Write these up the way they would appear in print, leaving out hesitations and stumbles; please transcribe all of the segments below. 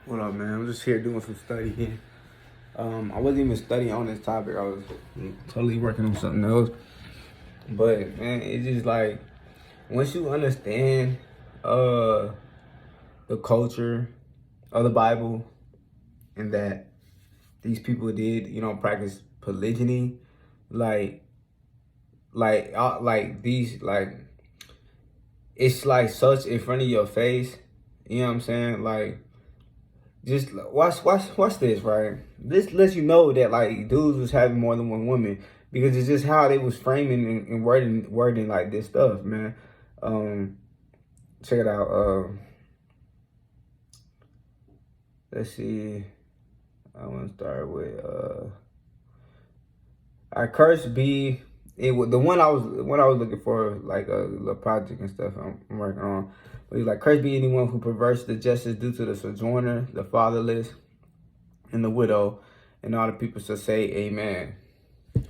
What up, man? I'm just here doing some studying. I wasn't even studying on this topic. I was totally working on something else. But man, it's just like once you understand the culture of the Bible and that these people did, practice polygyny, like these it's like such in front of your face. You know what I'm saying? Like, just watch this, right? This lets you know that like dudes was having more than one woman because it's just how they was framing and wording like this stuff, man. Check it out. Let's see. I want to start with I curse be it was the one I was looking for, like the project and stuff I'm working on. But he's like, curse be anyone who perverts the justice due to the sojourner, the fatherless, and the widow, and all the people shall say amen.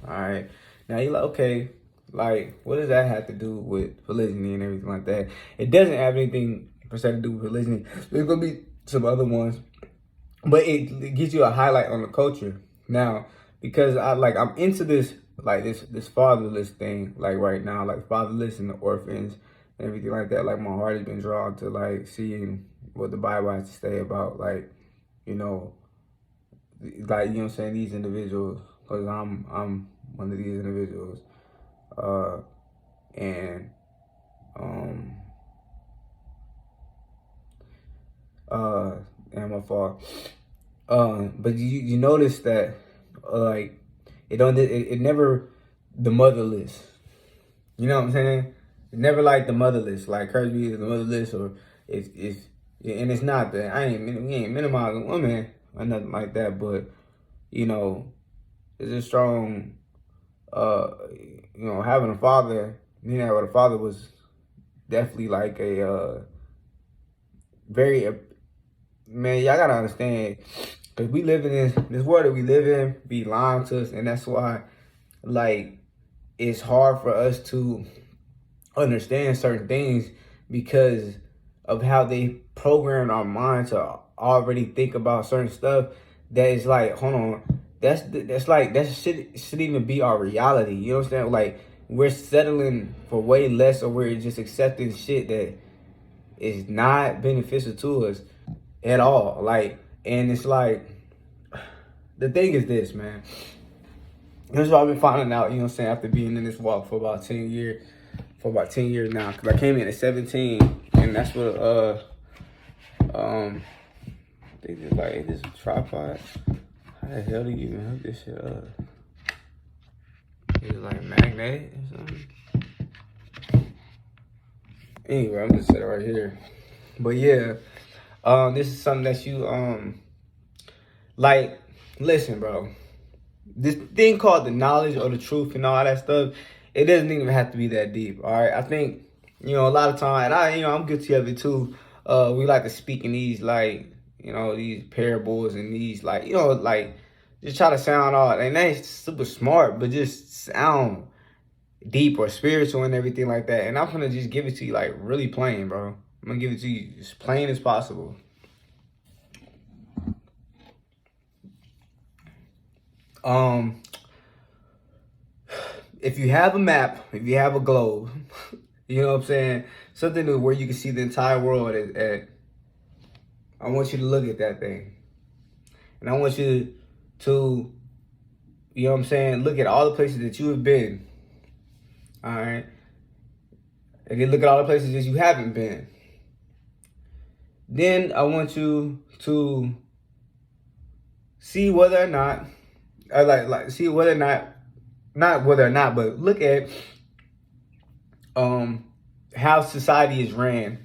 All right. Now you're like, okay, like what does that have to do with polygyny and everything like that? It doesn't have anything per se to do with polygyny. There's gonna be some other ones, but it gives you a highlight on the culture. Now, because I'm into this this fatherless thing, like right now, like fatherless and the orphans and everything like that. Like my heart has been drawn to like seeing what the Bible has to say about you know, like, you know what I'm saying, these individuals, because I'm one of these individuals. And and my fault. But you notice that like it never the motherless. You know what I'm saying? It's never like the motherless, like Kirby is the motherless, or if and it's not that we ain't minimizing women or nothing like that, but you know, it's a strong having a father, what a father was definitely like a very man, y'all gotta understand, because we live in this world that we live in be lying to us, and that's why like it's hard for us to understand certain things because of how they programmed our mind to already think about certain stuff that is like, hold on, that should even be our reality. You know what I'm saying? Like we're settling for way less, or we're just accepting shit that is not beneficial to us at all. Like, and it's like, the thing is this, man. This is what I've been finding out, you know what I'm saying, after being in this walk for about 10 years. For about 10 years now, because I came in at 17, and that's what they just like, hey, this is a tripod. How the hell do you even hook this shit up? Is it like magnetic or something? Anyway, I'm just set it right here. But yeah, this is something that you like. Listen, bro. This thing called the knowledge or the truth and all that stuff, it doesn't even have to be that deep. All right, I think a lot of time, and I'm guilty of it too. We like to speak in these these parables and these just try to sound all, and they ain't super smart, but just sound deep or spiritual and everything like that. And I'm gonna just give it to you like really plain, bro. I'm gonna give it to you as plain as possible. If you have a map, if you have a globe, you know what I'm saying, something where you can see the entire world I want you to look at that thing. And I want you to, you know what I'm saying, look at all the places that you have been. All right? And then look at all the places that you haven't been. Then I want you to see whether or not, see whether or not whether or not, but look at how society is ran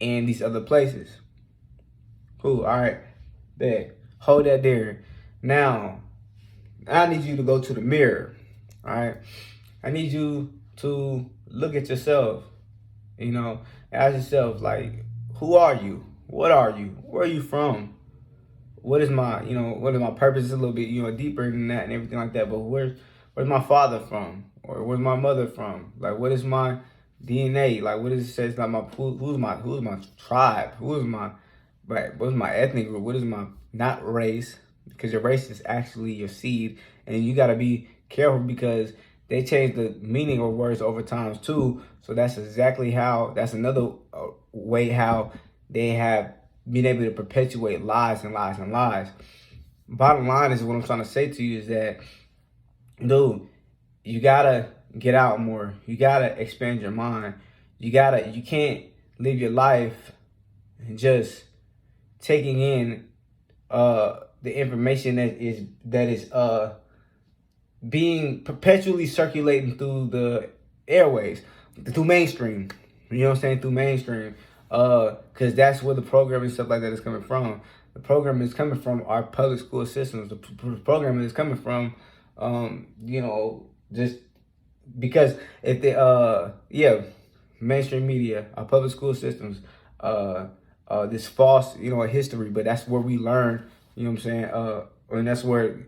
in these other places. Cool. All right. There. Hold that there. Now, I need you to go to the mirror. All right. I need you to look at yourself. Ask yourself, like, who are you? What are you? Where are you from? What is my purpose? Is a little bit, deeper than that and everything like that. But where's my father from? Or where's my mother from? Like, what is my DNA? Like, what does it say? Like, who's my tribe? Who is right, what's my ethnic group? What is my, not race, because your race is actually your seed, and you got to be careful because they change the meaning of words over time too. So that's exactly how, that's another way how they have been able to perpetuate lies and lies and lies. Bottom line is, what I'm trying to say to you is that, dude, you gotta get out more. You gotta expand your mind. You can't live your life just taking in the information that is being perpetually circulating through the airways, through mainstream. You know what I'm saying? Through mainstream. Because that's where the program and stuff like that is coming from. The program is coming from our public school systems. The program is coming from, just because if they, mainstream media, our public school systems, this false, history, but that's where we learn, you know what I'm saying? And that's where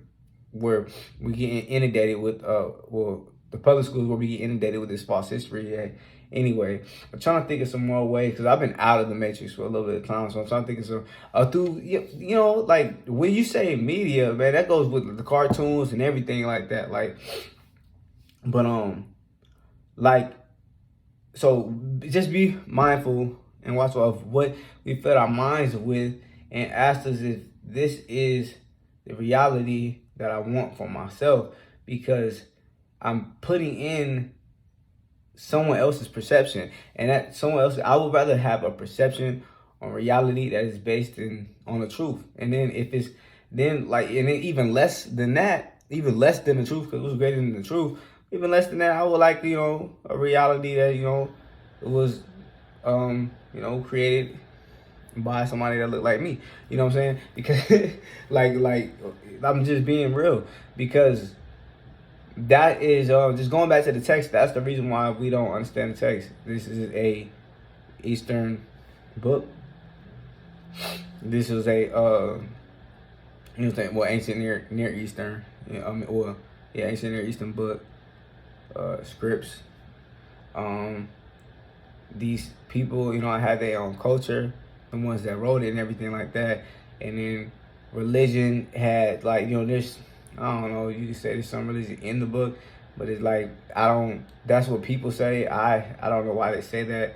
we get inundated with, the public schools where we get inundated with this false history. Anyway, I'm trying to think of some more ways, because I've been out of the matrix for a little bit of time, so I'm trying to think of some, through, like, when you say media, man, that goes with the cartoons and everything like that, like, but, like, so just be mindful and watchful of what we fill our minds with, and ask us if this is the reality that I want for myself, because I'm putting in someone else's perception, and that someone else, I would rather have a perception on reality that is based on the truth. And then if it's then like, and then even less than that, even less than the truth, because it was greater than the truth, even less than that, I would like, a reality that, it was, created by somebody that looked like me. You know what I'm saying? Because like I'm just being real, because that is just going back to the text. That's the reason why we don't understand the text. This is a Eastern book. This is a ancient Near Eastern. Ancient Near Eastern book. Scripts. These people, had their own culture, the ones that wrote it and everything like that. And then religion had, like, there's, I don't know, you can say there's some religion in the book, but it's like, that's what people say. I don't know why they say that.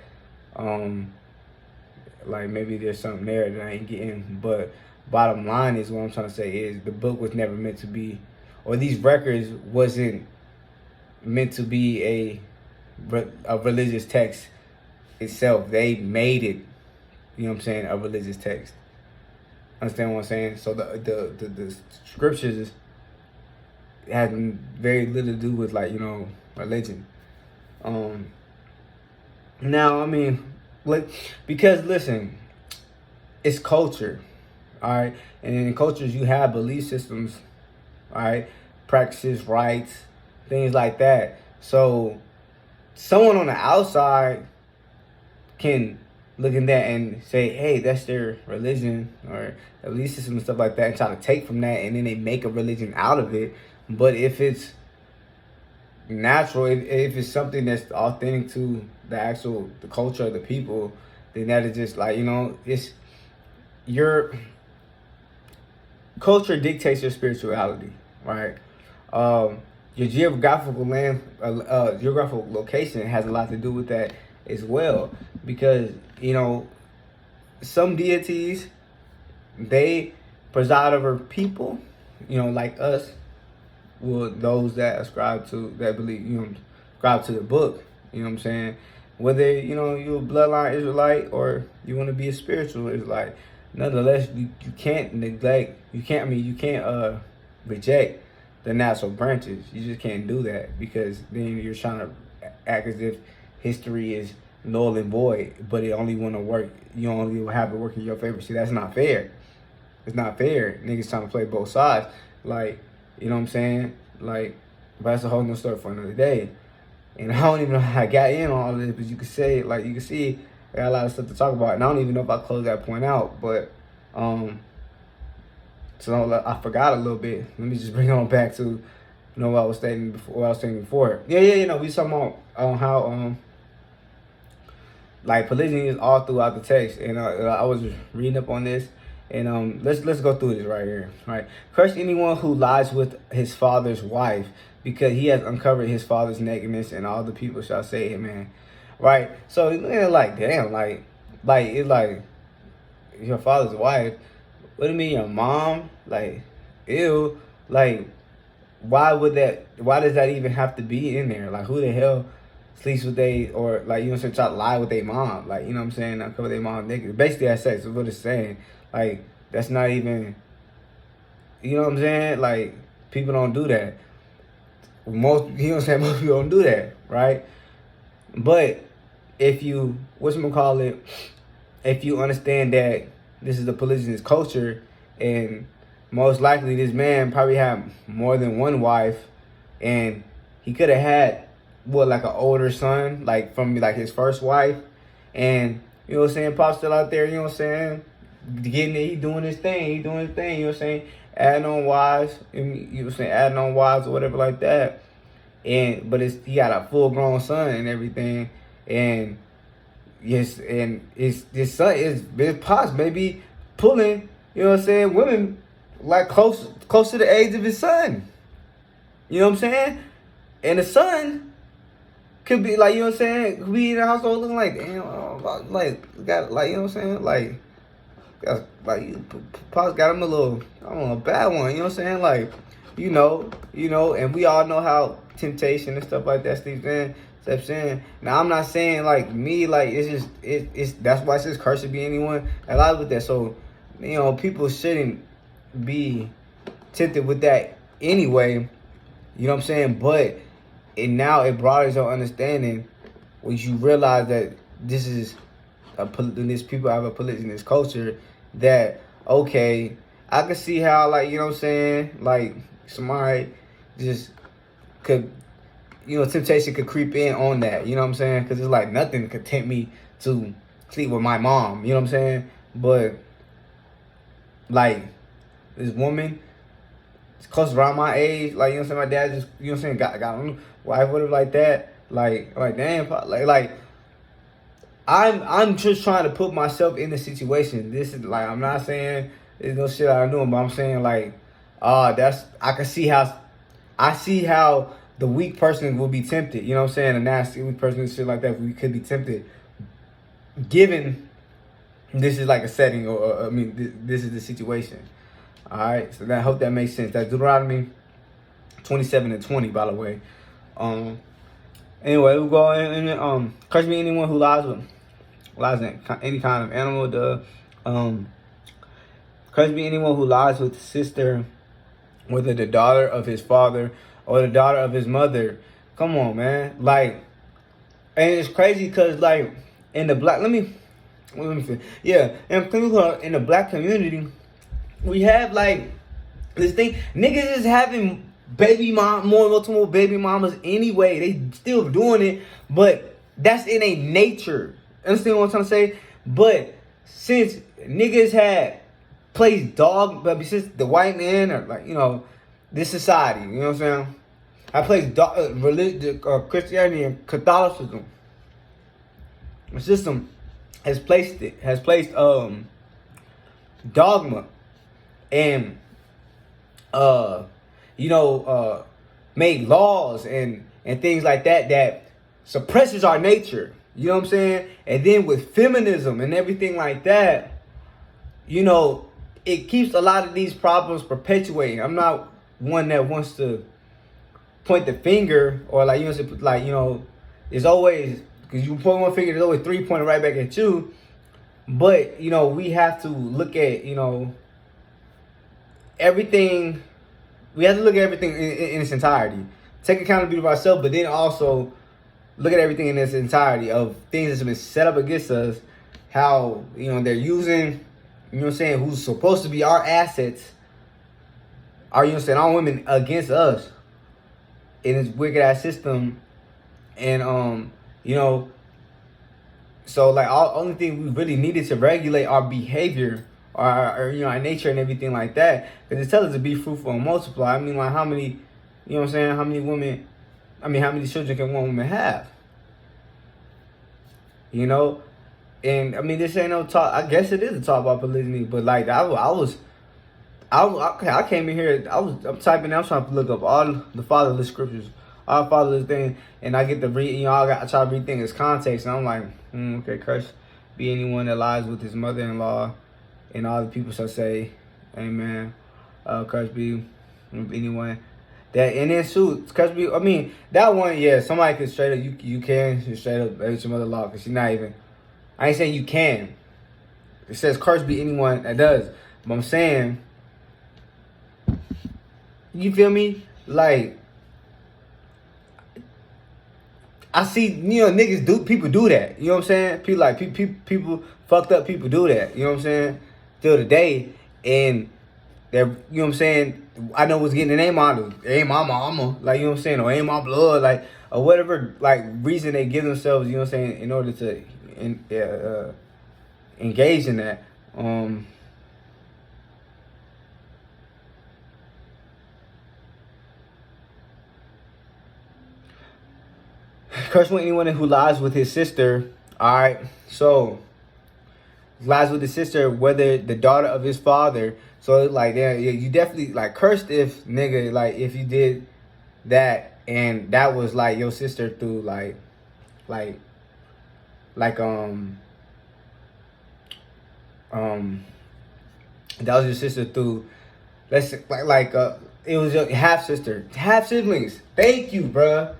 Like, maybe there's something there that I ain't getting, but bottom line is, what I'm trying to say is, the book was never meant to be, or these records wasn't meant to be a religious text itself. They made it, a religious text. Understand what I'm saying? So the scriptures had very little to do with, like, religion. Now, I mean, like, because listen, it's culture, all right? And in cultures, you have belief systems, all right? Practices, rites, things like that. So someone on the outside can look at that and say, hey, that's their religion or a belief system and stuff like that, and try to take from that, and then they make a religion out of it. But if it's natural, if it's something that's authentic to the culture of the people, then that is just like, it's your culture dictates your spirituality, right? Your geographical geographical location has a lot to do with that as well, because some deities, they preside over people, like us, those that believe, ascribe to the book. You know what I'm saying? Whether you're a bloodline Israelite or you want to be a spiritual Israelite, nonetheless, you can't neglect. You can't reject the natural branches. You just can't do that, because then you're trying to act as if history is null and void, but it only want to work. You only have it work in your favor. See, that's not fair. It's not fair. Niggas trying to play both sides. Like, you know what I'm saying? Like, but that's a whole nother story for another day. And I don't even know how I got in on all of this, but you can see, I got a lot of stuff to talk about, and I don't even know if I closed that point out. But so I forgot a little bit. Let me just bring it on back to what I was stating before. Yeah. We was talking about how like polygyny is all throughout the text, and I was reading up on this, and let's go through this right here. Right, curse anyone who lies with his father's wife, because he has uncovered his father's nakedness, and all the people shall say amen. Right, so like damn, like it's like your father's wife. What do you mean your mom? Like, ew, like. Why does that even have to be in there? Like, who the hell sleeps with or like, you know what I'm saying, try to lie with their mom? Like, you know what I'm saying, uncover their mom naked. Basically, that's sex, is what it's saying. Like, that's not even, you know what I'm saying? Like, people don't do that. You know what I'm saying, most people don't do that, right? But if you, if you understand that this is the polygynous culture, and most likely this man probably had more than one wife, and he could have had like an older son, like from like his first wife, and you know what I'm saying, Pop's still out there, you know what I'm saying, getting it, he doing his thing, you know what I'm saying, adding on wives, you know what I'm saying, adding on wives or whatever like that, but he got a full grown son and everything, and yes, and his son is Pops maybe pulling, you know what I'm saying, women like close to the age of his son. You know what I'm saying? And the son could be like, you know what I'm saying, could be in the household looking like, damn, like got, like, you know what I'm saying, like Pops got him a little, I don't know, a bad one, you know what I'm saying, like, you know, and we all know how temptation and stuff like that steps in. Now, I'm not saying like me, like it's just it's that's why it says curse to be anyone alive with that. So, you know, people shouldn't be tempted with that anyway. You know what I'm saying? But it broadens your understanding when you realize that these people have a polygynous culture. That okay, I can see how, like, you know what I'm saying, like somebody just could, you know, temptation could creep in on that. You know what I'm saying? Because it's like nothing could tempt me to sleep with my mom. You know what I'm saying? But like this woman, it's close around my age. Like, you know what I'm saying? My dad just, you know what I'm saying, got a wife with her like that. Like damn, like I'm just trying to put myself in the situation. This is like, I'm not saying there's no shit I know, but I'm saying like, I see how the weak person will be tempted. You know what I'm saying? A nasty weak person and shit like that, we could be tempted, given this is like a setting, or I mean, this is the situation. All right, so I hope that makes sense. That's Deuteronomy 27:20, by the way. Anyway, we'll go in. Curse me anyone who lies in any kind of animal. Curse me anyone who lies with sister, whether the daughter of his father or the daughter of his mother. Come on, man. Like, and it's crazy because like in the black, let me see. Yeah, in the black community, we have like this thing. Niggas is having multiple baby mamas anyway. They still doing it, but that's in a nature. Understand what I'm trying to say? But since niggas had placed but since the white man, or like, you know, this society, you know what I'm saying, I placed religion, Christianity and Catholicism. The system has placed dogma and made laws and things like that suppresses our nature. You know what I'm saying? And then with feminism and everything like that, you know, it keeps a lot of these problems perpetuating. I'm not one that wants to point the finger, or like, you know, like, you know, it's always, because you point one finger, there's always three pointing right back at you. But, you know, we have to look at, you know, everything. We have to look at everything in its entirety. Take accountability of ourselves, but then also look at everything in its entirety of things that's been set up against us. How, you know, they're using, you know what I'm saying, who's supposed to be our assets, you know what I'm saying, our women against us in this wicked ass system. And you know, so like only thing we really needed to regulate our behavior, or you know, our nature and everything like that, because it tells us to be fruitful and multiply. I mean, like, how many, you know what I'm saying, how many children can one woman have? You know, And I mean, this ain't no talk. I guess it is a talk about polygyny, but like I came in here. I'm typing. I'm trying to look up all the fatherless scriptures, all fatherless things, and I get to read. I try to read things as context, and I'm like, okay, curse be anyone that lies with his mother-in-law, and all the people shall say, Amen. Curse be anyone that, and then shoot, curse be. I mean, that one, yeah, somebody could straight up. You can straight up hate your mother-in-law because she's not even. I ain't saying you can. It says curse be anyone that does, but I'm saying. You feel me? Like, I see, people do that. You know what I'm saying? People fucked up people do that. You know what I'm saying? Till today, and they're, you know what I'm saying? I know what's getting the name out of it. Ain't my mama, like, you know what I'm saying? Or ain't my blood, like, or whatever, like, reason they give themselves, you know what I'm saying, in order to engage in that. Curse with anyone who lies with his sister. All right, so lies with his sister, whether the daughter of his father. So like, yeah, you definitely like cursed if nigga, like if you did that and that was like your sister through like that was your sister through, let's say, it was your half sister, half siblings. Thank you, bruh.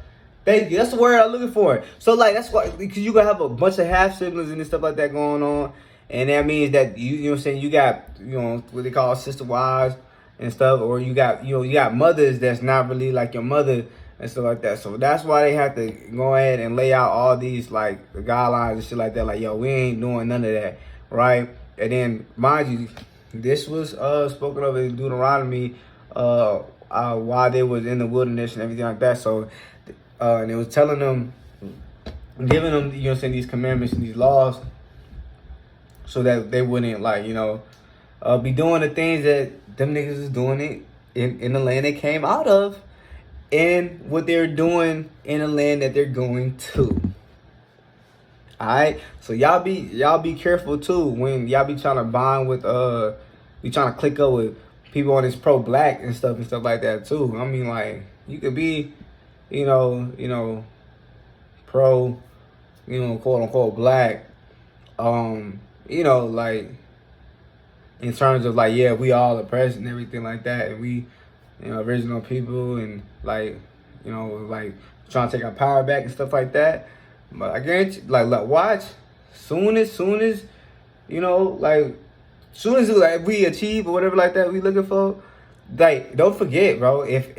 Thank you. That's the word I'm looking for. So like that's why, because you gonna have a bunch of half siblings and stuff like that going on, and that means that you know what I'm saying, you got, you know, what they call sister wives and stuff, or you got, you got mothers that's not really like your mother and stuff like that. So that's why they have to go ahead and lay out all these like the guidelines and shit like that. Like, yo, we ain't doing none of that, right? And then mind you, this was spoken of in Deuteronomy while they was in the wilderness and everything like that. So and it was telling them, giving them, you know what I'm saying, these commandments and these laws so that they wouldn't, like, you know, be doing the things that them niggas is doing it in the land they came out of, and what they're doing in the land that they're going to. Alright? So y'all be careful too when y'all be trying to bond with be trying to click up with people on this pro-black and stuff like that too. I mean, like, you could be, you know, pro, you know, quote unquote black, you know, like, in terms of like, yeah, we all oppressed and everything like that, and we, you know, original people, and like, you know, like trying to take our power back and stuff like that. But I guarantee, like watch, soon as, you know, like, soon as like we achieve or whatever like that we looking for, like, don't forget, bro, if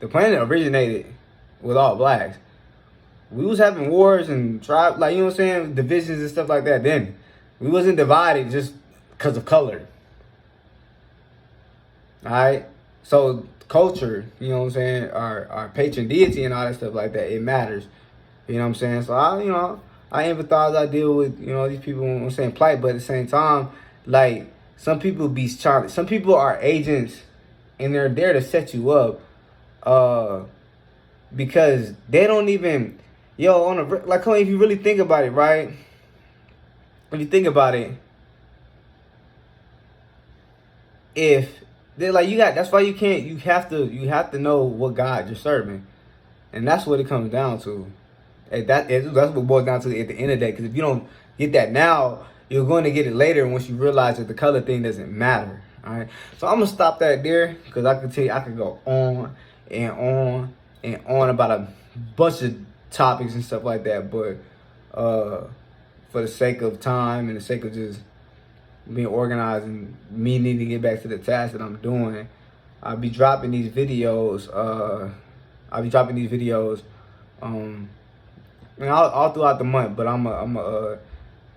the planet originated with all blacks, we was having wars and tribe, like, you know what I'm saying, divisions and stuff like that. Then we wasn't divided just because of color. All right, so culture, you know what I'm saying, our patron deity and all that stuff like that, it matters. You know what I'm saying? So I empathize, I deal with, you know, these people, you know what I'm saying, plight, but at the same time, like, some people are agents, and they're there to set you up, because they don't even, like, if you really think about it, right? When you think about it, if they're like, that's why you have to know what God you're serving, and that's what it comes down to. That's what it boils down to at the end of the day. Because if you don't get that now, you're going to get it later once you realize that the color thing doesn't matter. All right. So I'm gonna stop that there, because I can tell you I could go on and on and on about a bunch of topics and stuff like that. But for the sake of time and the sake of just being organized and me needing to get back to the task that I'm doing, I'll be dropping these videos. All throughout the month, but I'm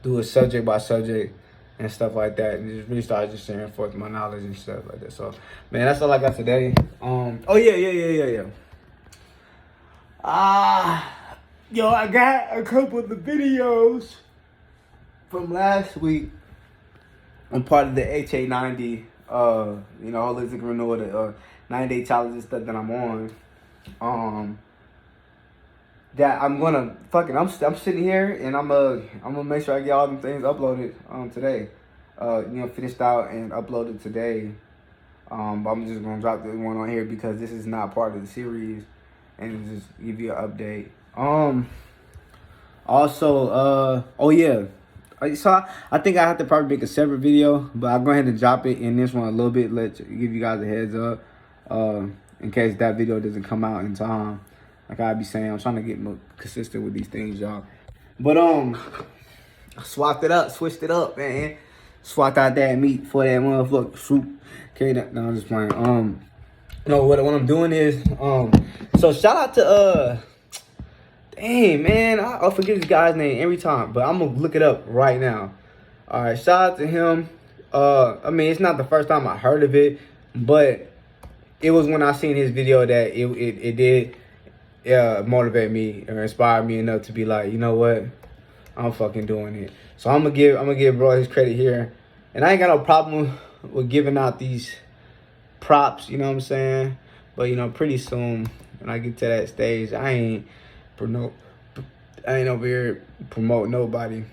do it subject by subject and stuff like that, and just really start just sharing forth my knowledge and stuff like that. So, man, that's all I got today. Oh yeah. I got a couple of the videos from last week. I'm part of the HA90, holistic renewal, the 90-day challenge and stuff that I'm on. that I'm gonna fucking I'm sitting here and I'm gonna make sure I get all them things uploaded today. Finished out and uploaded today. But I'm just gonna drop this one on here because this is not part of the series, and just give you an update. Also, oh yeah. So I think I have to probably make a separate video, but I'll go ahead and drop it in this one a little bit. Give you guys a heads up, in case that video doesn't come out in time. Like I be saying, I'm trying to get more consistent with these things, y'all. But I switched it up, man. Swapped out that meat for that motherfucking fruit. Okay, no, I'm just playing. No, what I'm doing is, so shout out to dang, man, I'll forget this guy's name every time, but I'm gonna look it up right now. All right, shout out to him. I mean, it's not the first time I heard of it, but it was when I seen his video that it did motivate me or inspire me enough to be like, you know what, I'm fucking doing it. So I'm gonna give bro his credit here, and I ain't got no problem with giving out these props. You know what I'm saying? But pretty soon when I get to that stage, I ain't over here promote nobody,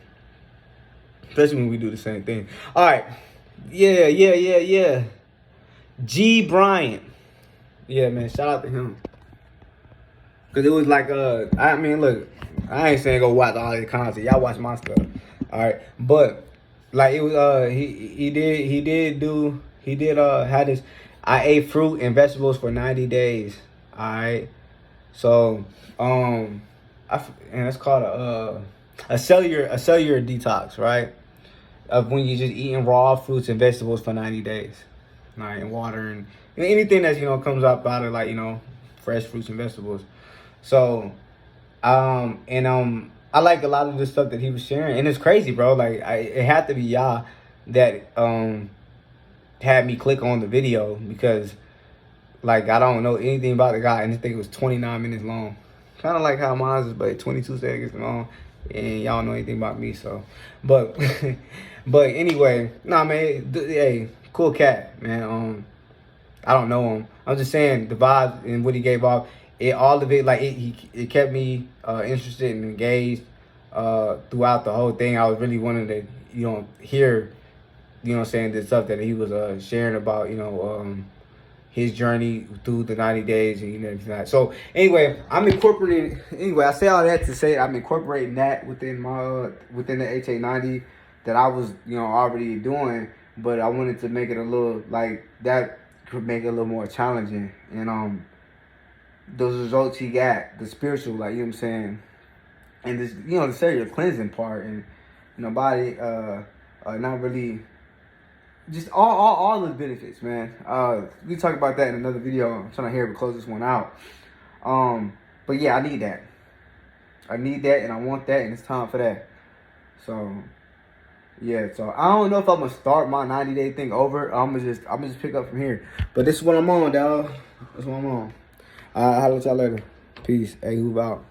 especially when we do the same thing. All right, yeah. Gbryant, yeah, man, shout out to him. Cause it was like I mean, look, I ain't saying go watch all the content. Y'all watch my stuff, all right. But like it was he did had this. I ate fruit and vegetables for 90 days. All right, so and it's called a cellular detox, right? Of when you just eating raw fruits and vegetables for 90 days, all right, and water and anything that comes up out of like fresh fruits and vegetables. So, I like a lot of the stuff that he was sharing, and it's crazy, bro. Like, it had to be y'all that had me click on the video because, like, I don't know anything about the guy, and this thing was 29 minutes long. Kind of like how mine is, but 22 seconds long, and y'all don't know anything about me, so. But, but anyway, nah, man, hey, cool cat, man. I don't know him. I'm just saying the vibe and what he gave off. All of it, like it kept me interested and engaged throughout the whole thing. I was really wanting to, hear, what I'm saying, the stuff that he was sharing about, his journey through the 90 days and everything like that. So anyway, I say all that to say I'm incorporating that within the HA90 that I was, already doing, but I wanted to make it a little like that could make it a little more challenging. And those results he got, the spiritual, like, you know what I'm saying, and this, the cellular cleansing part, and body, not really, just all the benefits, man. We talk about that in another video. I'm trying to hear close this one out. But yeah, I need that, and I want that, and it's time for that. So yeah, so I don't know if I'm gonna start my 90-day thing over. I'm gonna just pick up from here. But this is what I'm on, dog. That's what I'm on. I'll let y'all later. Peace. Hey, who out?